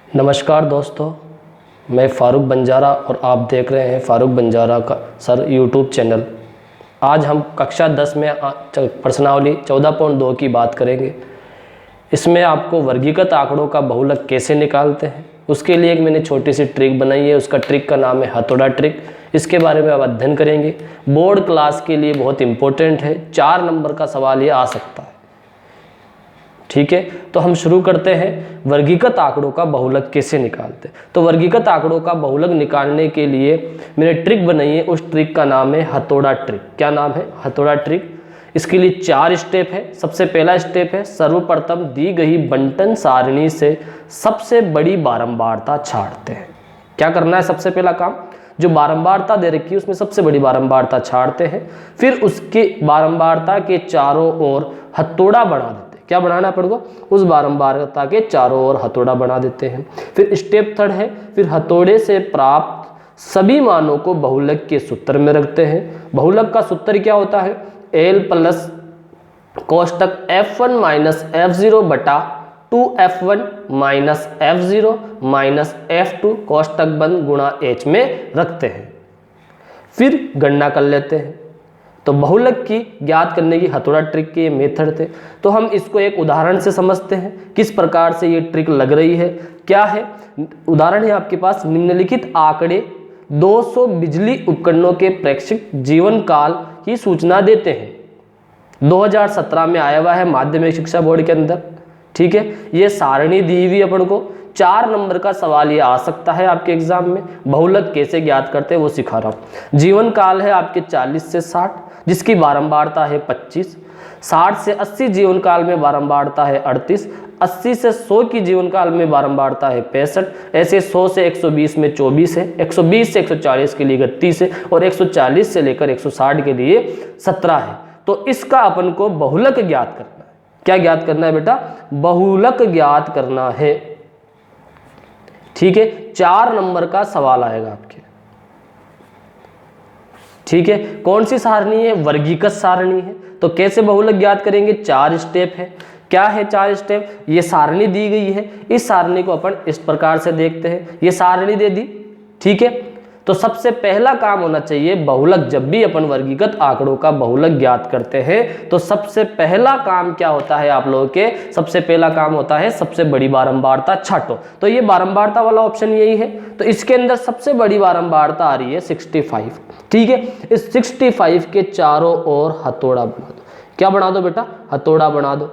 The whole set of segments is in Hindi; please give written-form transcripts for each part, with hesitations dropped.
नमस्कार दोस्तों, मैं फ़ारूक बंजारा और आप देख रहे हैं फ़ारूक बंजारा का सर यूट्यूब चैनल। आज हम कक्षा 10 में प्रश्नावली 14.2 की बात करेंगे। इसमें आपको वर्गीकृत आंकड़ों का बहुलक कैसे निकालते हैं उसके लिए एक मैंने छोटी सी ट्रिक बनाई है। उसका ट्रिक का नाम है हथौड़ा ट्रिक। इसके बारे में अब अध्ययन करेंगे। बोर्ड क्लास के लिए बहुत इंपॉर्टेंट है, 4 नंबर का सवाल ये आ सकता है। ठीक है, तो हम शुरू करते हैं। वर्गीकृत आंकड़ों का बहुलक कैसे निकालते हैं। तो वर्गीकृत आंकड़ों का बहुलक निकालने के लिए मैंने ट्रिक बनाई है। उस ट्रिक का नाम है हथौड़ा ट्रिक। क्या नाम है? हथौड़ा ट्रिक। इसके लिए 4 स्टेप है। सबसे पहला स्टेप है, सर्वप्रथम दी गई बंटन सारणी से सबसे बड़ी बारंबारता छांटते हैं। क्या करना है? सबसे पहला काम, जो बारंबारता दे रखी है उसमें सबसे बड़ी बारंबारता छांटते हैं। फिर उसके बारंबारता के चारों ओर हथौड़ा बना देते हैं। क्या बनाना पड़ेगा? उस बारंबारता के चारों ओर हथौड़ा बना देते हैं। फिर स्टेप 3 है, फिर हथौड़े से प्राप्त सभी मानों को बहुलक के सूत्र में रखते हैं। बहुलक का सूत्र क्या होता है? L plus कोष्टक F1 minus F0 बटा 2F1 minus F0 minus F2 कोष्टक बंद गुणा H में रखते हैं। फिर गणना कर लेते हैं। तो बहुलक की ज्ञात करने की हथौड़ा ट्रिक के ये मेथड थे। तो हम इसको एक उदाहरण से समझते हैं किस प्रकार से ये ट्रिक लग रही है। क्या है उदाहरण? है आपके पास निम्नलिखित आंकड़े 200 बिजली उपकरणों के प्रेक्षित जीवन काल की सूचना देते हैं। 2017 में आया हुआ है माध्यमिक शिक्षा बोर्ड के अंदर। ठीक है, ये सारणी दी हुई अपन को। 4 नंबर का सवाल ये आ सकता है आपके एग्जाम में। बहुलक कैसे ज्ञात करते हैं वो सिखा रहा हूँ। जीवन काल है आपके 40 से 60, जिसकी बारंबारता है 25। 60 से 80 जीवन काल में बारंबारता है 38। 80 से 100 की जीवन काल में बारंबारता है 65। ऐसे 100 से 120 में 24 है। 120 से 140 के लिए 31 है और 140 से लेकर 160 के लिए 17 है। तो इसका अपन को बहुलक ज्ञात करना है। क्या ज्ञात करना है बेटा? बहुलक ज्ञात करना है। ठीक है, 4 नंबर का सवाल आएगा आपके। ठीक है, कौन सी सारणी है? वर्गीकृत सारणी है। तो कैसे बहुलक ज्ञात करेंगे? 4 स्टेप है। क्या है 4 स्टेप? ये सारणी दी गई है। इस सारणी को अपन इस प्रकार से देखते हैं। ये सारणी दे दी। ठीक है, तो सबसे पहला काम होना चाहिए बहुलक। जब भी अपन वर्गीकृत आंकड़ों का बहुलक ज्ञात करते हैं तो सबसे पहला काम क्या होता है आप लोगों के? सबसे पहला काम होता है सबसे बड़ी बारंबारता छांटो। तो ये बारंबारता वाला ऑप्शन यही है। तो इसके अंदर सबसे बड़ी बारंबारता आ रही है 65। ठीक है, इस 65 के चारों ओर हथौड़ा बना दो। क्या बना दो बेटा? हथौड़ा बना दो।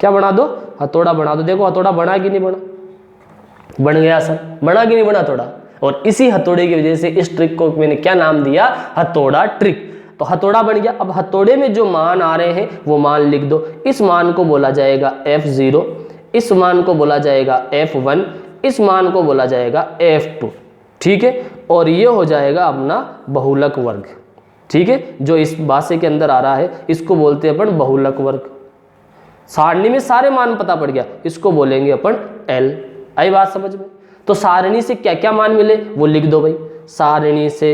क्या बना दो? हथौड़ा बना दो। देखो हथौड़ा बना कि नहीं बना? बन गया सर। बना कि नहीं बना हथौड़ा? और इसी हथौड़े की वजह से इस ट्रिक को मैंने क्या नाम दिया? हथौड़ा ट्रिक। तो हथौड़ा बन गया। अब हथौड़े में जो मान आ रहे हैं वो मान लिख दो। इस मान को बोला जाएगा F0, इस मान को बोला जाएगा F1, इस मान को बोला जाएगा F2। ठीक है, और ये हो जाएगा अपना बहुलक वर्ग। ठीक है, जो इस भाषा के अंदर आ रहा है इसको बोलते हैं अपन बहुलक वर्ग। सारणी में सारे मान पता पड़ गया, इसको बोलेंगे अपन L। आई बात समझ में? तो सारणी से क्या क्या मान मिले वो लिख दो भाई। सारणी से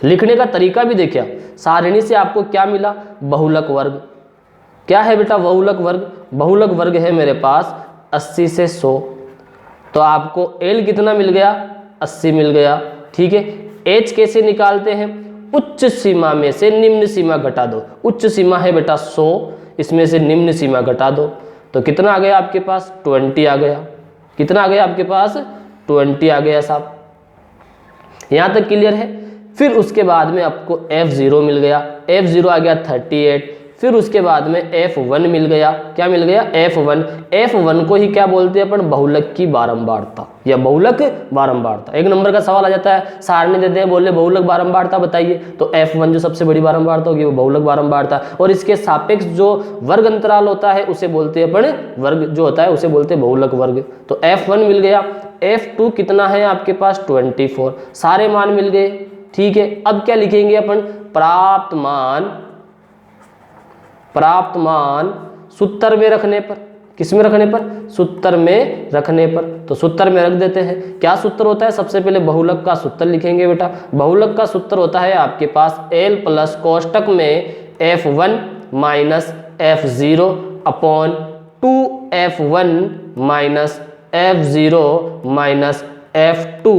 लिखने का तरीका भी देखिए। सारणी से आपको क्या मिला? बहुलक वर्ग। क्या है बेटा? बहुलक वर्ग। बहुलक वर्ग है मेरे पास 80 से 100। तो आपको L कितना मिल गया? 80 मिल गया। ठीक है, H कैसे निकालते हैं? उच्च सीमा में से निम्न सीमा घटा दो। उच्च सीमा है बेटा 100, इसमें से निम्न सीमा घटा दो। तो कितना आ गया आपके पास? 20 आ गया। कितना आ गया आपके पास? 20 आ गया साहब। यहां तक क्लियर है? फिर उसके बाद में आपको F0 मिल गया। F0 आ गया 38। फिर उसके बाद में F1 मिल गया। क्या मिल गया? F1। F1 को ही क्या बोलते हैं अपन? बहुलक की बारंबारता या बहुलक बारंबारता। 1 नंबर का सवाल आ जाता है, सारणी देते हैं, बोले बहुलक बारंबारता बताइए। तो F1 जो सबसे बड़ी बारंबारता होगी वो बहुलक बारंबारता। और इसके सापेक्ष जो वर्ग अंतराल होता है उसे बोलते हैं अपन वर्ग, जो होता है उसे बोलते हैं बहुलक वर्ग। तो F1 मिल गया। F2 कितना है आपके पास? 24। सारे मान मिल गए। ठीक है, अब क्या लिखेंगे अपन? प्राप्त मान। प्राप्त मान सूत्र में रखने पर। किस में रखने पर? सूत्र में रखने पर। तो सूत्र में रख देते हैं। क्या सूत्र होता है? सबसे पहले बहुलक का सूत्र लिखेंगे बेटा। बहुलक का सूत्र होता है आपके पास L प्लस कोष्टक में F1 minus F0 upon 2F1 minus F0 minus F2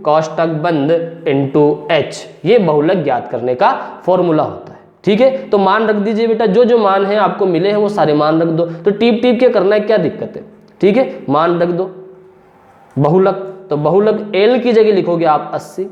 कोष्टक बंद इंटू H, ये बहुलक ज्ञात करने का फॉर्मूला होता है। ठीक है, तो मान रख दीजिए बेटा, जो जो मान है आपको मिले हैं वो सारे मान रख दो। तो टीप के करना है, क्या दिक्कत है। ठीक है, मान रख दो बहुलक, तो बहुलक L की जगह लिखोगे आप 80,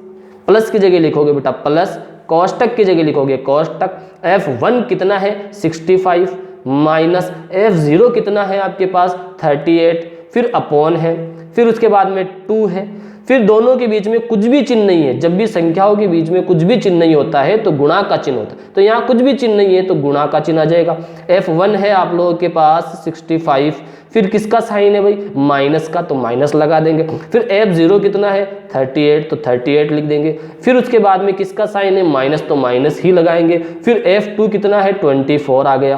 प्लस की जगह लिखोगे बेटा प्लस, कोष्टक की जगह लिखोगे कोष्टक, F1 कितना है 65 माइनस F0 कितना है आपके पास 38, फिर अपॉन है, फिर उसके बाद में 2 है, फिर दोनों के बीच में कुछ भी चिन्ह नहीं है। जब भी संख्याओं के बीच में कुछ भी चिन्ह नहीं होता है तो गुणा का चिन्ह होता है, तो यहाँ कुछ भी चिन्ह नहीं है तो गुणा का चिन्ह आ जाएगा। F1 है आप लोगों के पास 65, फिर किसका साइन है भाई माइनस का, तो माइनस लगा देंगे। फिर F0 कितना है 38, तो 38 लिख देंगे। फिर उसके बाद में किसका साइन है माइनस, तो माइनस ही लगाएंगे। फिर F2 कितना है 24 आ गया,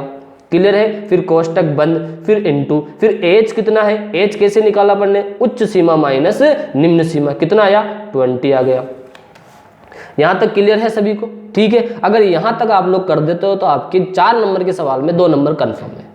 क्लियर है। फिर कोष्टक बंद, फिर इनटू, फिर H कितना है, H कैसे निकाला अपन ने, उच्च सीमा माइनस निम्न सीमा, कितना आया 20 आ गया। यहां तक क्लियर है सभी को। ठीक है, अगर यहां तक आप लोग कर देते हो तो आपके 4 नंबर के सवाल में 2 नंबर कंफर्म है।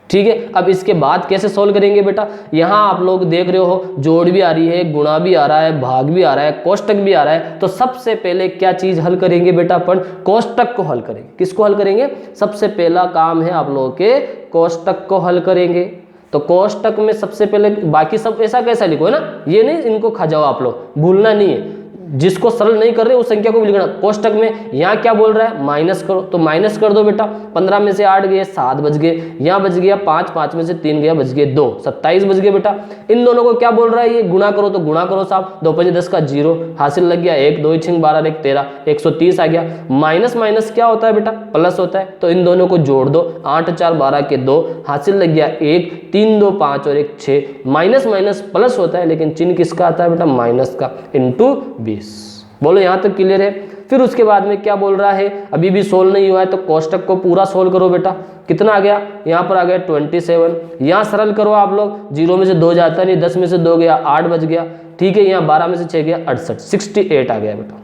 ठीक है, अब इसके बाद कैसे सोल्व करेंगे बेटा, यहाँ आप लोग देख रहे हो जोड़ भी आ रही है, गुणा भी आ रहा है, भाग भी आ रहा है, कोष्टक भी आ रहा है। तो सबसे पहले क्या चीज हल करेंगे बेटा, अपन कोष्टक को हल करेंगे। किसको हल करेंगे, सबसे पहला काम है आप लोगों के कोष्टक को हल करेंगे। तो कोष्टक में सबसे पहले, बाकी सब ऐसा कैसा लिखो है ना, ये नहीं इनको खा जाओ आप लोग, भूलना नहीं है। जिसको सरल नहीं कर रहे उस संख्या को भी लिखना। कोष्टक में यहाँ क्या बोल रहा है माइनस करो, तो माइनस कर दो बेटा। 15 में से 8 गए 7 बच गए, यहाँ बच गया 5, 5 में से 3 गया बच गए 2, 27 बच गए बेटा। इन दोनों को क्या बोल रहा है, ये गुणा करो, तो गुणा करो साहब। 2 5 10 का 0 हासिल लग गया, 1 2 6 12 1 13, 130 आ गया। माइनस माइनस क्या होता है बेटा, प्लस होता है, तो इन दोनों को जोड़ दो। 8 4 12 के 2 हासिल लग गया 1, 3 2 5 और 1 6। माइनस माइनस प्लस होता है, लेकिन चिन्ह किसका आता है बेटा माइनस का, इंटू 20। बोलो यहाँ तक क्लियर है। फिर उसके बाद में क्या बोल रहा है, अभी भी सोल्व नहीं हुआ है, तो कोष्टक को पूरा सोल्व करो बेटा। कितना आ गया, यहाँ पर आ गया 27। यहाँ सरल करो आप लोग, 0 में से 2 जाता नहीं, 10 में से 2 गया 8 बच गया। ठीक है, यहाँ 12 में से 6 गया 68, 68 आ गया बेटा।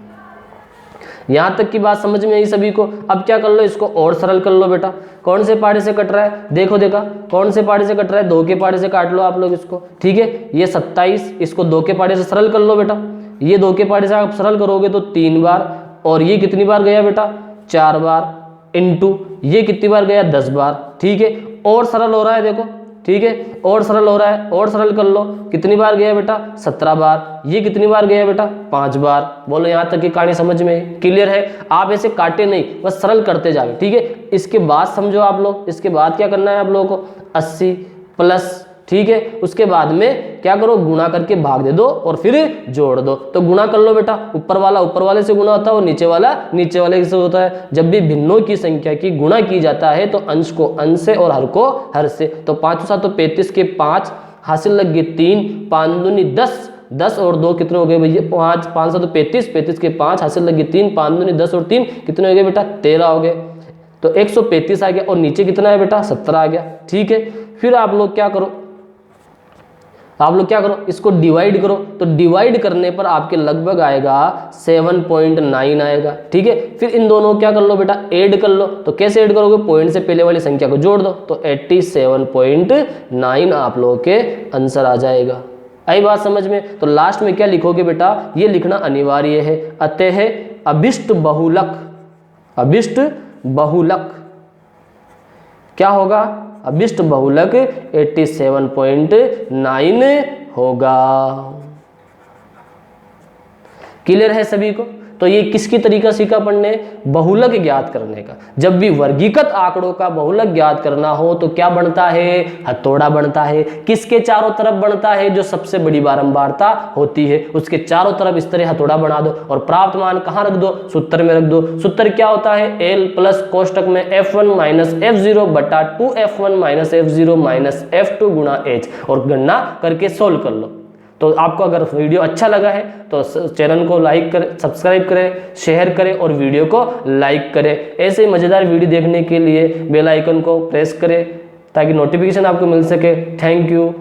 यहाँ तक की बात समझ में आई सभी को। अब क्या कर लो, इसको और सरल कर लो बेटा। कौन से पाड़े से कट रहा है, देखो देखा कौन से पाड़े से कट रहा है, 2 के पाड़े से काट लो आप लोग इसको। ठीक है, ये 27, इसको 2 के पाड़े से सरल कर लो बेटा। ये 2 के पाड़े से आप सरल करोगे तो 3 बार, और ये कितनी बार गया बेटा 4 बार, इनटू ये कितनी बार गया 10 बार। ठीक है, और सरल हो रहा है देखो। ठीक है, और सरल हो रहा है, और सरल कर लो। कितनी बार गया बेटा 17 बार। ये कितनी बार गया बेटा 5 बार। बोलो यहाँ तक की कहानी समझ में क्लियर है। आप ऐसे काटे नहीं, बस सरल करते जाओ। ठीक है, इसके बाद समझो आप लोग, इसके बाद क्या करना है आप लोगों को 80 प्लस। ठीक है, उसके बाद में क्या करो, गुणा करके भाग दे दो और फिर जोड़ दो। तो गुणा कर लो बेटा, ऊपर वाला ऊपर वाले से गुणा होता है और नीचे वाला नीचे वाले से होता है। जब भी भिन्नों की संख्या की गुणा की जाता है तो अंश को अंश से और हर को हर से। तो 5 7 तो 35 के 5 हासिल लग गए 3, 5 दूनी 10, 10 और 2 कितने हो गए भैया 5, 5 7 तो 35, 35 के 5 हासिल लग गए 3, 5 दूनी 10 और 3 कितने हो गए बेटा 13 हो गए। तो 135 आ गया, और नीचे कितना है बेटा 17 आ गया। ठीक है, फिर आप लोग क्या करो, इसको डिवाइड करो। तो डिवाइड करने पर आपके लगभग आएगा 7.9 आएगा। ठीक है, फिर इन दोनों क्या कर लो बेटा ऐड कर लो। तो कैसे ऐड करोगे, पॉइंट से पहले वाली संख्या को जोड़ दो, तो 87.9 आप लोगों के आंसर आ जाएगा। आई बात समझ में। तो लास्ट में क्या लिखोगे बेटा, ये लिखना अनिवार्य है। अतः अभिष्ट बहुलक, अभिष्ट बहुलक क्या होगा, अभिष्ट बहुलक 87.9 होगा। क्लियर है सभी को। तो ये किसकी तरीका सीखा पढ़ने, बहुलक ज्ञात करने का। जब भी वर्गीकृत आंकड़ों का बहुलक ज्ञात करना हो तो क्या बनता है, हथौड़ा बनता है। किसके चारों तरफ बनता है, जो सबसे बड़ी बारंबारता होती है उसके चारों तरफ इस तरह हथौड़ा बना दो और प्राप्त मान कहाँ रख दो, सूत्र में रख दो। सूत्र क्या होता है, L प्लस कोष्टक में F1 माइनस F0 बटा 2F1 minus F0 minus F2 गुणा H, और गणना करके सोल्व कर लो। तो आपको अगर वीडियो अच्छा लगा है तो चैनल को लाइक करें, सब्सक्राइब करें, शेयर करें और वीडियो को लाइक करें। ऐसे मज़ेदार वीडियो देखने के लिए बेल आइकन को प्रेस करें ताकि नोटिफिकेशन आपको मिल सके। Thank you.